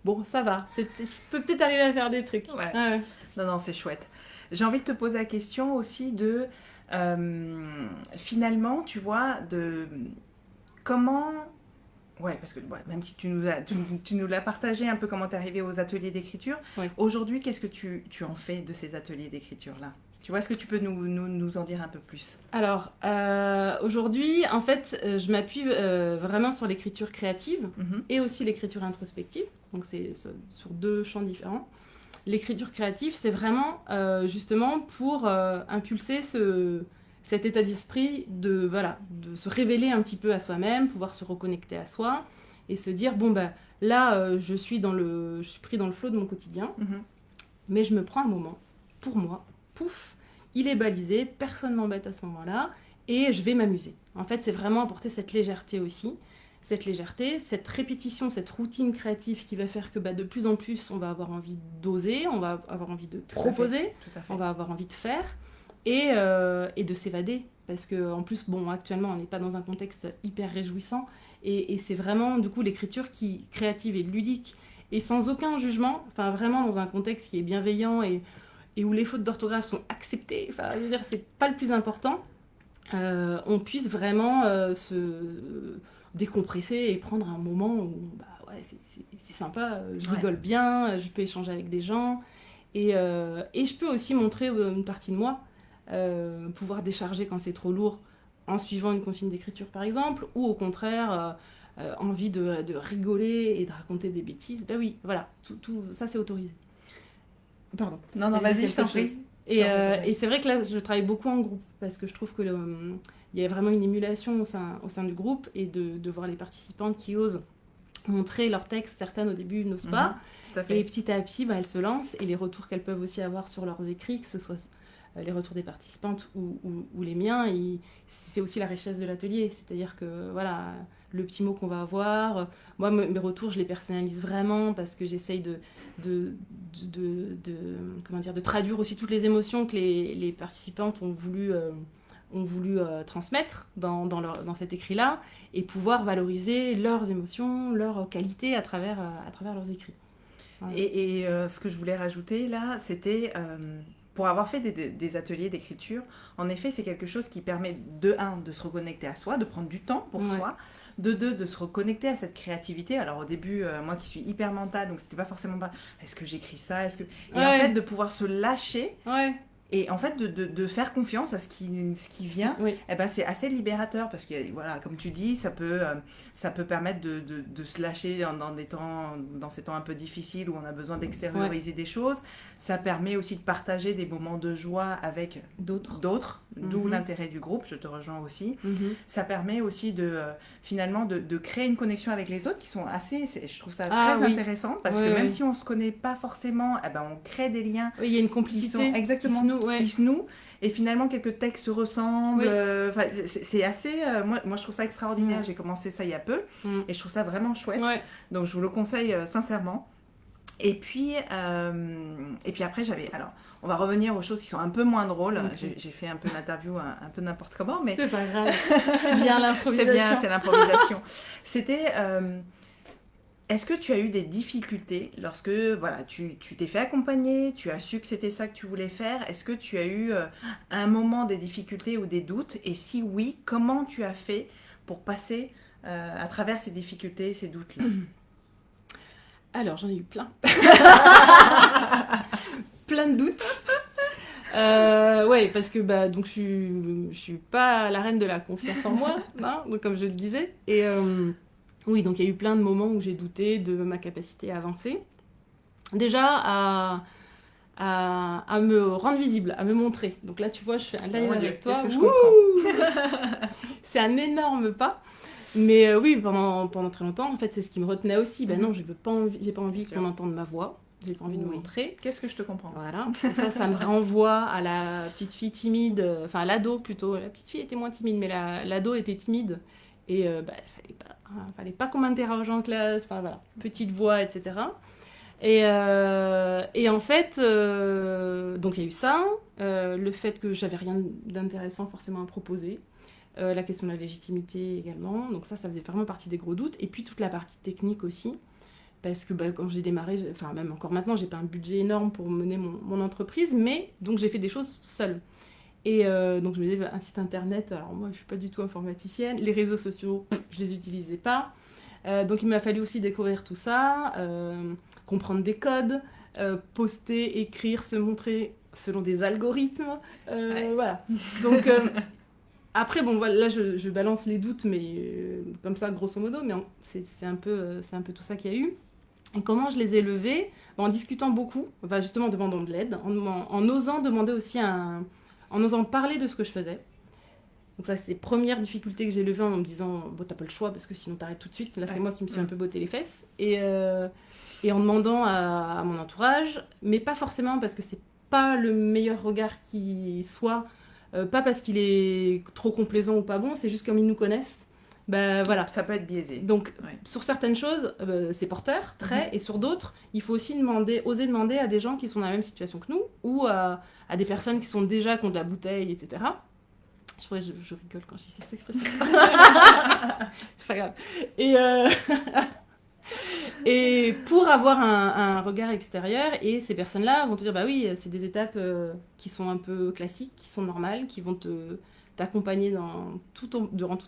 bon, ça va. Je peux peut-être arriver à faire des trucs. Ouais. Ouais. Non, c'est chouette. J'ai envie de te poser la question aussi de, finalement, tu vois, de comment... Ouais, parce que même si tu nous l'as partagé un peu comment t'es arrivé aux ateliers d'écriture, Ouais. aujourd'hui, qu'est-ce que tu en fais de ces ateliers d'écriture-là? Tu vois, est-ce que tu peux nous en dire un peu plus? Alors, aujourd'hui, en fait, je m'appuie vraiment sur l'écriture créative et aussi l'écriture introspective. Donc, c'est sur deux champs différents. L'écriture créative, c'est vraiment justement pour impulser cet état d'esprit de se révéler un petit peu à soi-même, pouvoir se reconnecter à soi et se dire bon bah là je suis pris dans le flot de mon quotidien, mais je me prends un moment pour moi, pouf, il est balisé, personne m'embête à ce moment-là et je vais m'amuser. En fait, c'est vraiment apporter cette légèreté aussi. Cette légèreté, cette répétition, cette routine créative qui va faire que de plus en plus, on va avoir envie d'oser, on va avoir envie de proposer, on va avoir envie de faire et de s'évader. Parce qu'en plus, bon, actuellement, on n'est pas dans un contexte hyper réjouissant et c'est vraiment, du coup, l'écriture qui créative et ludique et sans aucun jugement, enfin vraiment dans un contexte qui est bienveillant et où les fautes d'orthographe sont acceptées, enfin, je veux dire, c'est pas le plus important, on puisse vraiment se décompresser et prendre un moment où c'est sympa, je rigole bien, je peux échanger avec des gens et je peux aussi montrer une partie de moi, pouvoir décharger quand c'est trop lourd en suivant une consigne d'écriture par exemple, ou au contraire envie de rigoler et de raconter des bêtises. Ben oui, voilà, tout ça c'est autorisé. Pardon. Non, vas-y, je t'en prie. Et c'est vrai que là, je travaille beaucoup en groupe parce que je trouve que il y a vraiment une émulation au sein du groupe et de voir les participantes qui osent montrer leur texte. Certaines au début n'osent pas. Et petit à petit, elles se lancent. Et les retours qu'elles peuvent aussi avoir sur leurs écrits, que ce soit les retours des participantes ou les miens, c'est aussi la richesse de l'atelier. C'est-à-dire que voilà, le petit mot qu'on va avoir, moi mes retours je les personnalise vraiment parce que j'essaye de traduire aussi toutes les émotions que les participantes ont voulu transmettre dans cet écrit-là et pouvoir valoriser leurs émotions, leurs qualités à travers leurs écrits. Voilà. Et ce que je voulais rajouter là, c'était pour avoir fait des ateliers d'écriture, en effet, c'est quelque chose qui permet de se reconnecter à soi, de prendre du temps pour soi, de se reconnecter à cette créativité. Alors au début, moi qui suis hyper mentale, donc c'était pas forcément est-ce que j'écris ça, et en fait de pouvoir se lâcher. Et en fait, de faire confiance à ce qui vient, c'est assez libérateur parce que, voilà, comme tu dis, ça peut permettre de se lâcher dans ces temps un peu difficiles où on a besoin d'extérioriser des choses. Ça permet aussi de partager des moments de joie avec d'autres, d'où l'intérêt du groupe, je te rejoins aussi. Ça permet aussi finalement de créer une connexion avec les autres qui sont je trouve ça très intéressant parce que même si on ne se connaît pas forcément, on crée des liens. Oui, il y a une complicité qui se nouent. Et finalement, quelques textes se ressemblent. C'est assez... moi, je trouve ça extraordinaire. J'ai commencé ça il y a peu. Et je trouve ça vraiment chouette. Donc, je vous le conseille sincèrement. Et puis après, Alors, on va revenir aux choses qui sont un peu moins drôles. J'ai fait un peu l'interview un peu n'importe comment, mais... C'est pas grave. C'est bien l'improvisation. C'est l'improvisation. C'était... Est-ce que tu as eu des difficultés lorsque tu t'es fait accompagner, tu as su que c'était ça que tu voulais faire? Est-ce que tu as eu un moment des difficultés ou des doutes? Et si oui, comment tu as fait pour passer à travers ces difficultés, ces doutes-là? Alors, j'en ai eu plein. Plein de doutes. Parce que donc je suis pas la reine de la confiance en moi, donc, comme je le disais. Et... oui, donc il y a eu plein de moments où j'ai douté de ma capacité à avancer. Déjà, à me rendre visible, à me montrer. Donc là, tu vois, je fais un live avec toi. Qu'est-ce que je comprends. c'est un énorme pas. Mais oui, pendant très longtemps, en fait, c'est ce qui me retenait aussi. Ben non, j'ai pas envie qu'on entende ma voix. J'ai pas envie de me montrer. Qu'est-ce que je te comprends? Voilà. Et ça me renvoie à la petite fille timide, enfin à l'ado plutôt. La petite fille était moins timide, mais l'ado était timide. Et fallait pas qu'on m'interroge en classe. Enfin voilà, petite voix, etc. Et en fait, donc il y a eu ça, le fait que j'avais rien d'intéressant forcément à proposer. La question de la légitimité également, donc ça faisait vraiment partie des gros doutes, et puis toute la partie technique aussi, parce que quand j'ai démarré, enfin même encore maintenant, j'ai pas un budget énorme pour mener mon entreprise, mais donc j'ai fait des choses seule. Et donc je me disais, un site internet, alors moi je suis pas du tout informaticienne, les réseaux sociaux, je les utilisais pas, donc il m'a fallu aussi découvrir tout ça, comprendre des codes, poster, écrire, se montrer selon des algorithmes, voilà. Donc après, bon, voilà, là, je balance les doutes, mais comme ça, grosso modo, mais c'est un peu tout ça qu'il y a eu. Et comment je les ai levés? En discutant beaucoup, enfin, justement en demandant de l'aide, en osant demander aussi en osant parler de ce que je faisais. Donc ça, c'est les premières difficultés que j'ai levées en me disant, bon, t'as pas le choix, parce que sinon t'arrêtes tout de suite. Là, c'est moi qui me suis un peu botté les fesses. Et en demandant à mon entourage, mais pas forcément parce que c'est pas le meilleur regard qui soit... pas parce qu'il est trop complaisant ou pas bon, c'est juste comme ils nous connaissent. Ben voilà. Ça peut être biaisé. Donc, sur certaines choses, c'est porteur, très, et sur d'autres, il faut aussi oser demander à des gens qui sont dans la même situation que nous, ou à des personnes qui sont déjà contre la bouteille, etc. Je rigole quand je dis cette expression. C'est pas grave. Et pour avoir un regard extérieur, et ces personnes-là vont te dire, bah oui, c'est des étapes qui sont un peu classiques, qui sont normales, qui vont t'accompagner durant tout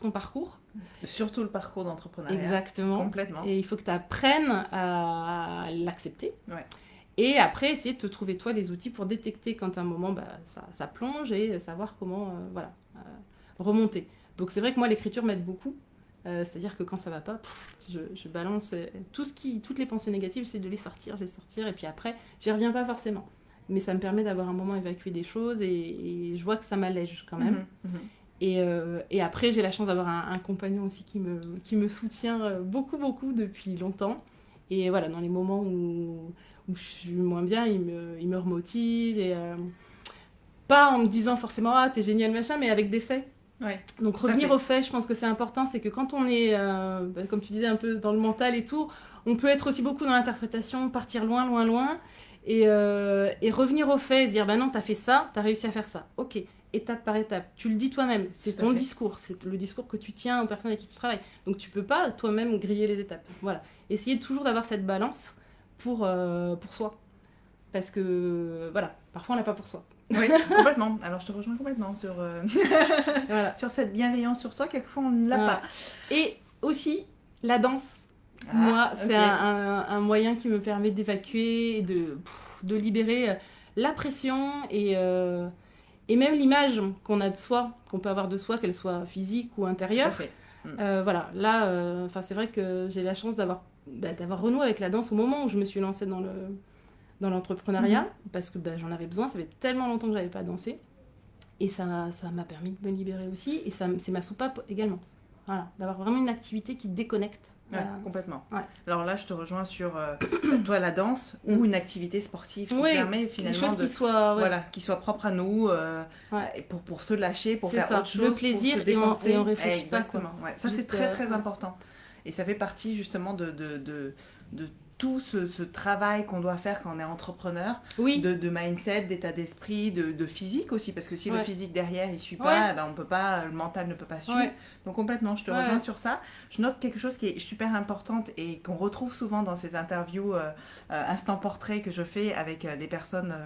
ton parcours. Surtout le parcours d'entrepreneuriat. Exactement. Complètement. Et il faut que tu apprennes à l'accepter. Ouais. Et après, essayer de te trouver, toi, les outils pour détecter quand à un moment, ça plonge et savoir comment remonter. Donc c'est vrai que moi, l'écriture m'aide beaucoup. C'est-à-dire que quand ça va pas, je balance toutes les pensées négatives, j'essaie de les sortir, et puis après, j'y reviens pas forcément. Mais ça me permet d'avoir un moment à évacuer des choses, et je vois que ça m'allège quand même. Et après, j'ai la chance d'avoir un compagnon aussi qui me soutient beaucoup, beaucoup depuis longtemps. Et voilà, dans les moments où je suis moins bien, il me remotive, et pas en me disant forcément « Ah, t'es génial, machin », mais avec des faits. Ouais, donc revenir aux faits, je pense que c'est important, c'est que quand on est, comme tu disais, un peu dans le mental et tout, on peut être aussi beaucoup dans l'interprétation, partir loin, loin, loin, et revenir aux faits, et se dire, bah non, t'as fait ça, t'as réussi à faire ça, ok, étape par étape, tu le dis toi-même, c'est ton discours, c'est le discours que tu tiens aux personnes avec qui tu travailles, donc tu peux pas toi-même griller les étapes, voilà, essayer toujours d'avoir cette balance pour soi, parce que, voilà, parfois on l'a pas pour soi. Oui, complètement. Alors, je te rejoins complètement sur, voilà. sur cette bienveillance sur soi. Quelquefois, on ne l'a pas. Et aussi, la danse. Moi, c'est un moyen qui me permet d'évacuer, de libérer la pression et même l'image qu'on a de soi, qu'on peut avoir de soi, qu'elle soit physique ou intérieure. Voilà, là, c'est vrai que j'ai la chance d'avoir renoué avec la danse au moment où je me suis lancée dans l'entrepreneuriat, parce que j'en avais besoin, ça fait tellement longtemps que je n'avais pas dansé, et ça m'a permis de me libérer aussi, et c'est ma soupape également, voilà, d'avoir vraiment une activité qui déconnecte. Ouais, complètement. Ouais. Alors là, je te rejoins sur toi, la danse, ou une activité sportive qui permet finalement quelque chose qui soit propre à nous, pour se lâcher, pour faire autre chose, le plaisir, pour se dépenser. et on réfléchit exactement. pas. Ça, c'est très très important, et ça fait partie justement de tout ce travail qu'on doit faire quand on est entrepreneur, de mindset, d'état d'esprit, de physique aussi, parce que si le physique derrière il suit pas, on peut pas, le mental ne peut pas suivre. Donc complètement, je te rejoins sur ça. Je note quelque chose qui est super importante et qu'on retrouve souvent dans ces interviews instant portrait que je fais avec les personnes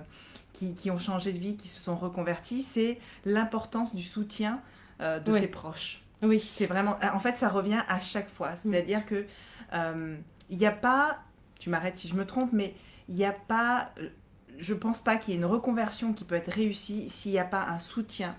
qui ont changé de vie, qui se sont reconverties, c'est l'importance du soutien de ses proches. Oui. C'est vraiment, en fait, ça revient à chaque fois. C'est-à-dire que il n'y a pas, tu m'arrêtes si je me trompe, mais il n'y a pas, je pense pas qu'il y ait une reconversion qui peut être réussie s'il n'y a pas un soutien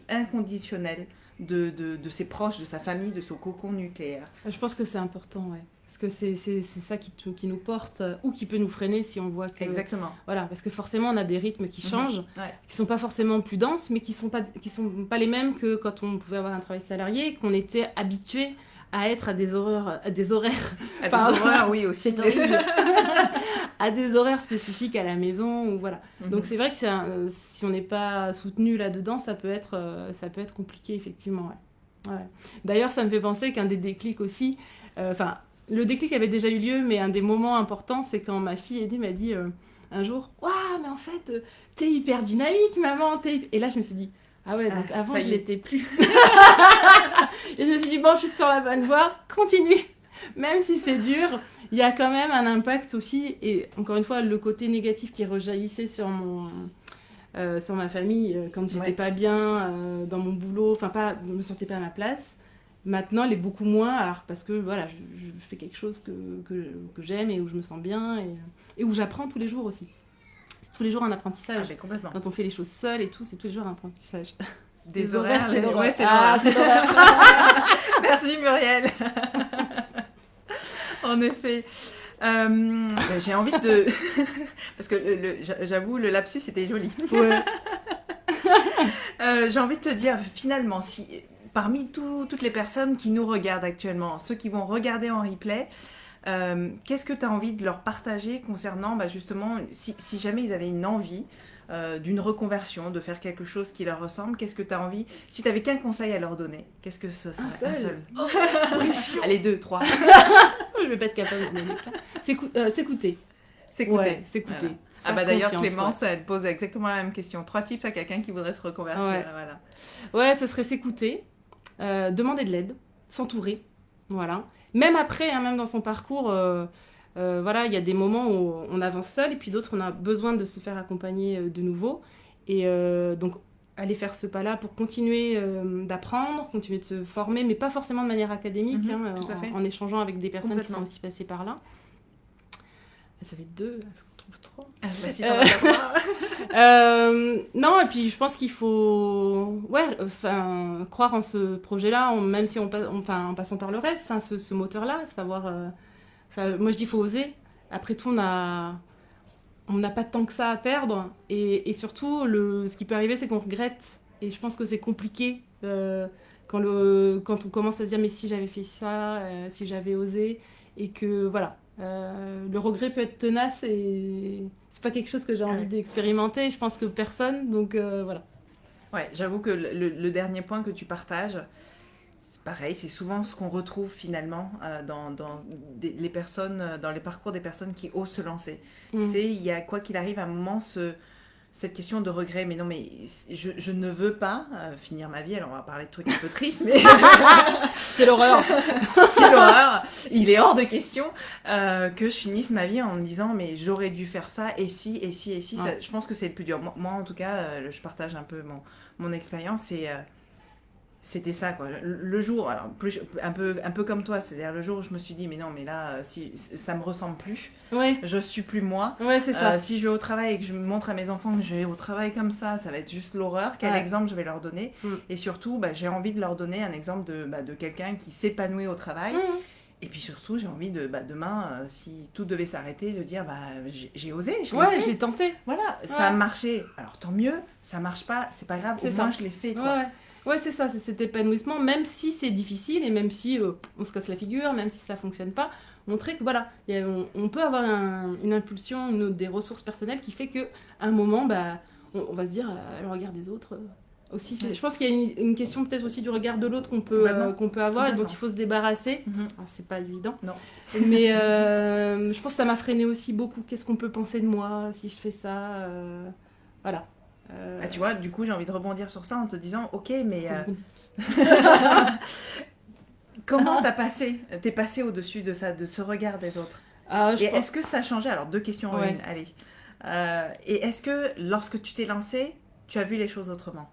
inconditionnel de ses proches, de sa famille, de son cocon nucléaire. Je pense que c'est important, ouais. Parce que c'est ça qui nous porte, ou qui peut nous freiner si on voit que... Exactement. Voilà, parce que forcément, on a des rythmes qui changent, Ouais. qui sont pas forcément plus denses, mais qui sont pas les mêmes que quand on pouvait avoir un travail salarié, qu'on était habitué à être à des horaires... À des horaires, oui, aussi. C'est horrible. À des horaires spécifiques à la maison, ou voilà. Donc c'est vrai que si on n'est pas soutenu là-dedans, ça peut être compliqué, effectivement, ouais. Ouais. D'ailleurs, ça me fait penser qu'un des déclics aussi... le déclic avait déjà eu lieu, mais un des moments importants, c'est quand ma fille aînée m'a dit un jour « Waouh, mais en fait, t'es hyper dynamique, maman !» Et là, je me suis dit « Ah ouais, donc avant, je l'étais plus. » Et je me suis dit « Bon, je suis sur la bonne voie, continue. » Même si c'est dur, il y a quand même un impact aussi. Et encore une fois, le côté négatif qui rejaillissait sur ma famille quand j'étais pas bien dans mon boulot, je me sentais pas à ma place. Maintenant, elle est beaucoup moins, alors parce que voilà, je fais quelque chose que j'aime et où je me sens bien et où j'apprends tous les jours aussi. C'est tous les jours un apprentissage. Ah, complètement. Quand on fait les choses seul et tout, c'est tous les jours un apprentissage. Des horaires, c'est l'horreur. C'est l'horreur. Merci Muriel. En effet. J'ai envie de... Parce que j'avoue, le lapsus était joli. Ouais. J'ai envie de te dire, finalement, si... Parmi toutes les personnes qui nous regardent actuellement, ceux qui vont regarder en replay, qu'est-ce que tu as envie de leur partager concernant justement, si jamais ils avaient une envie d'une reconversion, de faire quelque chose qui leur ressemble, qu'est-ce que tu as envie, si tu n'avais qu'un conseil à leur donner, qu'est-ce que ce serait? Un seul. Allez, 2, 3. Je ne vais pas être capable de donner ça. S'écouter. Ouais, s'écouter. Voilà. D'ailleurs, Clémence, elle pose exactement la même question. 3 tips à quelqu'un qui voudrait se reconvertir. Ouais, Voilà. Ce serait s'écouter. Demander de l'aide, s'entourer, voilà. Même après, même dans son parcours, il y a des moments où on avance seul et puis d'autres, on a besoin de se faire accompagner de nouveau. Et donc, aller faire ce pas-là pour continuer d'apprendre, continuer de se former, mais pas forcément de manière académique, tout à fait. en échangeant avec des personnes qui sont aussi passées par là. Ça fait 2, il faut que je trouve 3. Non, et puis je pense qu'il faut croire en ce projet-là, même si en passant par le rêve, ce moteur-là, savoir... moi je dis qu'il faut oser. Après tout, on n'a pas tant que ça à perdre. Et surtout, ce qui peut arriver, c'est qu'on regrette. Et je pense que c'est compliqué quand on commence à se dire « mais si j'avais fait ça, si j'avais osé ». Et que voilà, le regret peut être tenace et c'est pas quelque chose que j'ai envie d'expérimenter. Je pense que personne, donc voilà. Ouais, j'avoue que le dernier point que tu partages, c'est pareil, c'est souvent ce qu'on retrouve finalement dans les personnes, dans les parcours des personnes qui osent se lancer. Il y a quoi qu'il arrive à un moment cette question de regret, mais non, mais je ne veux pas finir ma vie. Alors on va parler de trucs un peu tristes, mais c'est l'horreur. C'est l'horreur. Il est hors de question que je finisse ma vie en me disant mais j'aurais dû faire ça et si. Ouais. Ça, je pense que c'est le plus dur. Moi en tout cas, je partage un peu mon expérience et c'était ça quoi. Le jour, alors un peu comme toi, c'est-à-dire le jour où je me suis dit mais non mais là si ça me ressemble plus, je suis plus moi. Ouais, c'est ça. Si je vais au travail et que je montre à mes enfants que je vais au travail comme ça va être juste l'horreur. Quel exemple je vais leur donner? Et surtout, j'ai envie de leur donner un exemple de quelqu'un qui s'épanouit au travail. Et puis surtout, j'ai envie de demain, si tout devait s'arrêter, de dire j'ai osé, je l'ai fait. J'ai tenté. Voilà, ça a marché. Alors tant mieux, ça marche pas, c'est pas grave, au moins je l'ai fait quoi. Ouais, c'est ça, c'est cet épanouissement, même si c'est difficile et même si on se casse la figure, même si ça fonctionne pas, montrer que voilà, on peut avoir une impulsion, des ressources personnelles qui fait qu'à un moment, on va se dire, le regard des autres aussi. Je pense qu'il y a une question peut-être aussi du regard de l'autre qu'on peut avoir et dont il faut se débarrasser. Alors, c'est pas évident. Non. Mais je pense que ça m'a freiné aussi beaucoup. Qu'est-ce qu'on peut penser de moi si je fais ça Voilà. Tu vois, du coup, j'ai envie de rebondir sur ça en te disant, ok, mais comment t'es passé au-dessus de ça, de ce regard des autres? Est-ce que ça a changé? Alors, 2 questions en une, allez. Et est-ce que lorsque tu t'es lancée, tu as vu les choses autrement?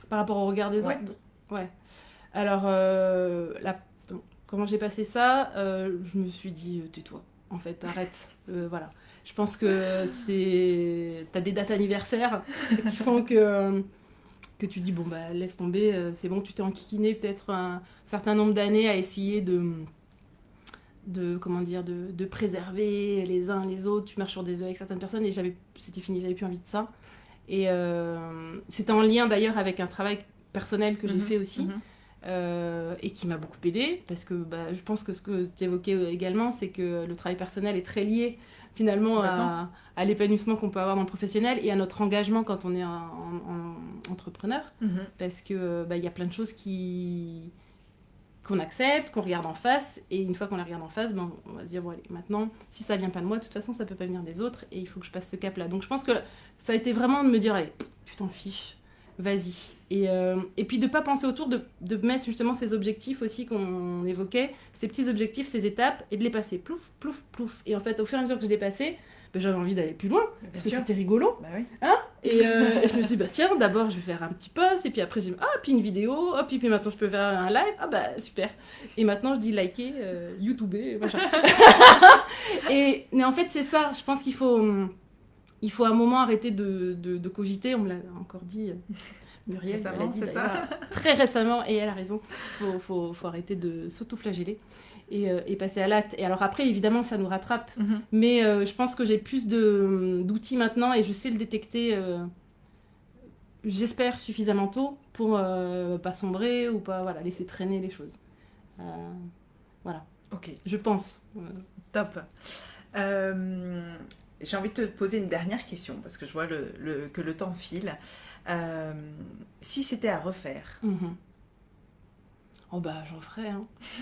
Par rapport au regard des autres? Ouais. Alors, comment j'ai passé ça? Je me suis dit, tais-toi, en fait, arrête, voilà. Je pense que t'as des dates anniversaires qui font que tu dis, bon, laisse tomber, c'est bon, tu t'es enquiquiné peut-être un certain nombre d'années à essayer de préserver les uns les autres. Tu marches sur des œufs avec certaines personnes et c'était fini, j'avais plus envie de ça. Et c'était en lien d'ailleurs avec un travail personnel que j'ai fait aussi. Et qui m'a beaucoup aidée, parce que je pense que ce que tu évoquais également, c'est que le travail personnel est très lié finalement à l'épanouissement qu'on peut avoir dans le professionnel et à notre engagement quand on est en entrepreneur, parce que y a plein de choses qu'on accepte, qu'on regarde en face, et une fois qu'on les regarde en face, on va se dire, bon allez, maintenant, si ça vient pas de moi, de toute façon, ça peut pas venir des autres, et il faut que je passe ce cap-là. Donc je pense que ça a été vraiment de me dire, allez, tu t'en fiches, vas-y. Et puis de pas penser autour, de mettre justement ces objectifs aussi qu'on évoquait, ces petits objectifs, ces étapes, et de les passer, plouf, plouf, plouf. Et en fait, au fur et à mesure que je les passais, j'avais envie d'aller plus loin, parce que c'était rigolo. Bah oui. Hein, et je me suis dit, tiens, d'abord je vais faire un petit post, et puis après puis une vidéo, puis maintenant je peux faire un live, super. Et maintenant je dis liker, YouTuber, machin. Mais en fait c'est ça, je pense qu'il faut à un moment arrêter de cogiter, on me l'a encore dit, Muriel, elle a dit ça. Très récemment, et elle a raison, faut arrêter de s'auto-flageller. Et passer à l'acte. Et alors après, évidemment, ça nous rattrape. Mais je pense que j'ai plus d'outils maintenant et je sais le détecter, j'espère, suffisamment tôt pour pas sombrer ou pas laisser traîner les choses. Voilà. Ok. Je pense. Top. J'ai envie de te poser une dernière question parce que je vois que le temps file. Si c'était à refaire... j'en ferais. Hein.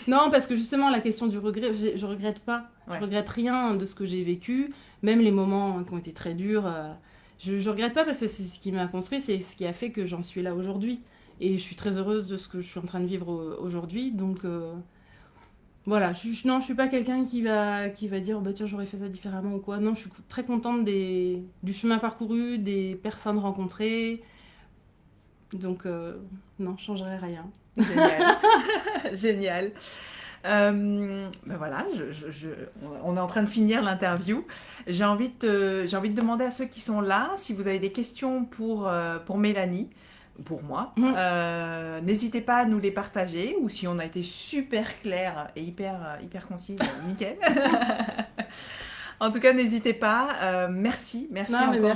Non, parce que justement, la question du regret, je regrette pas. Ouais. Je regrette rien de ce que j'ai vécu, même les moments qui ont été très durs. Je regrette pas parce que c'est ce qui m'a construit, c'est ce qui a fait que j'en suis là aujourd'hui. Et je suis très heureuse de ce que je suis en train de vivre aujourd'hui. Donc, voilà. Je suis pas quelqu'un qui va dire tiens, j'aurais fait ça différemment ou quoi. Non, je suis très contente du chemin parcouru, des personnes rencontrées. Donc, non, je changerais rien. Génial. Génial. Voilà, on est en train de finir l'interview. J'ai envie de demander à ceux qui sont là, si vous avez des questions pour Mélanie, pour moi, n'hésitez pas à nous les partager, ou si on a été super clair et hyper concise, nickel. En tout cas, n'hésitez pas. Merci encore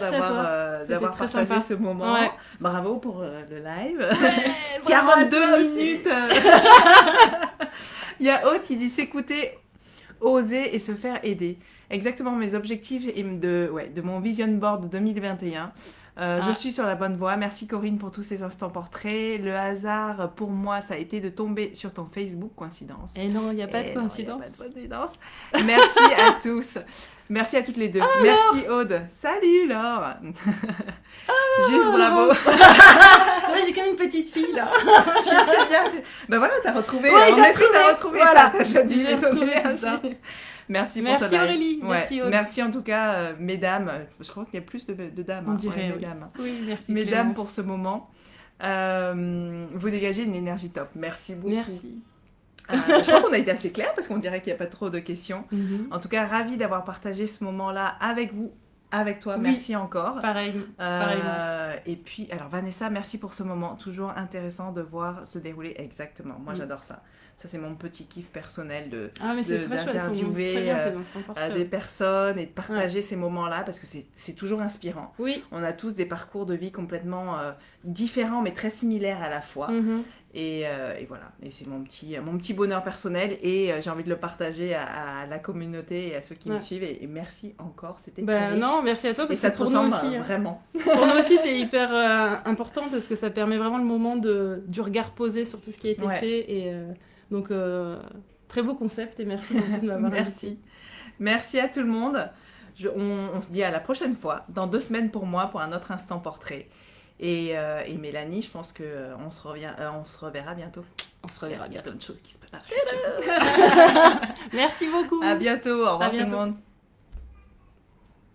d'avoir partagé ce moment. Ouais. Bravo pour le live. Ouais, 42 minutes. Il y a Aude qui dit s'écouter, oser et se faire aider. Exactement mes objectifs de mon vision board 2021. Je suis sur la bonne voie. Merci Corinne pour tous ces instants portraits. Le hasard pour moi, ça a été de tomber sur ton Facebook. Coïncidence. Et non, il n'y a pas de coïncidence. Merci à tous. Merci à toutes les deux. Merci Aude. Salut Laure. Juste bravo. Ouais, j'ai quand même une petite fille là. Je sais bien. Voilà, t'as retrouvé. Ouais, t'as retrouvé. Voilà. J'ai retrouvé tout ça. Merci pour ça. Merci Aurélie. Ouais. Merci Aude. Merci en tout cas, mesdames. Je crois qu'il y a plus de dames. On dirait, mesdames. Oui, merci. Mesdames Clémence. pour ce moment. Vous dégagez une énergie top. Merci beaucoup. Merci. Je crois qu'on a été assez clair parce qu'on dirait qu'il n'y a pas trop de questions. Mm-hmm. En tout cas, ravie d'avoir partagé ce moment-là avec vous, avec toi. Merci encore. Pareil. Et puis, alors Vanessa, merci pour ce moment. Toujours intéressant de voir se dérouler exactement. Moi, j'adore ça. Ça, c'est mon petit kiff personnel d'interviewer des personnes et de partager ces moments-là parce que c'est toujours inspirant. Oui. On a tous des parcours de vie complètement différents mais très similaires à la fois. Mm-hmm. Et voilà, et c'est mon petit bonheur personnel et j'ai envie de le partager à la communauté et à ceux qui me suivent et merci encore, c'était très riche. Non, merci à toi parce et ça que te ressemble aussi, vraiment. Pour nous aussi c'est hyper important parce que ça permet vraiment le moment du regard posé sur tout ce qui a été fait et donc très beau concept et merci beaucoup de m'avoir invité. Merci à tout le monde. On se dit à la prochaine fois, dans 2 semaines pour moi, pour un autre instant portrait. Et Mélanie, je pense qu'on se reverra bientôt. On se reverra bientôt. Il y a plein de choses qui se passent. Merci beaucoup. À bientôt. Au revoir tout le monde.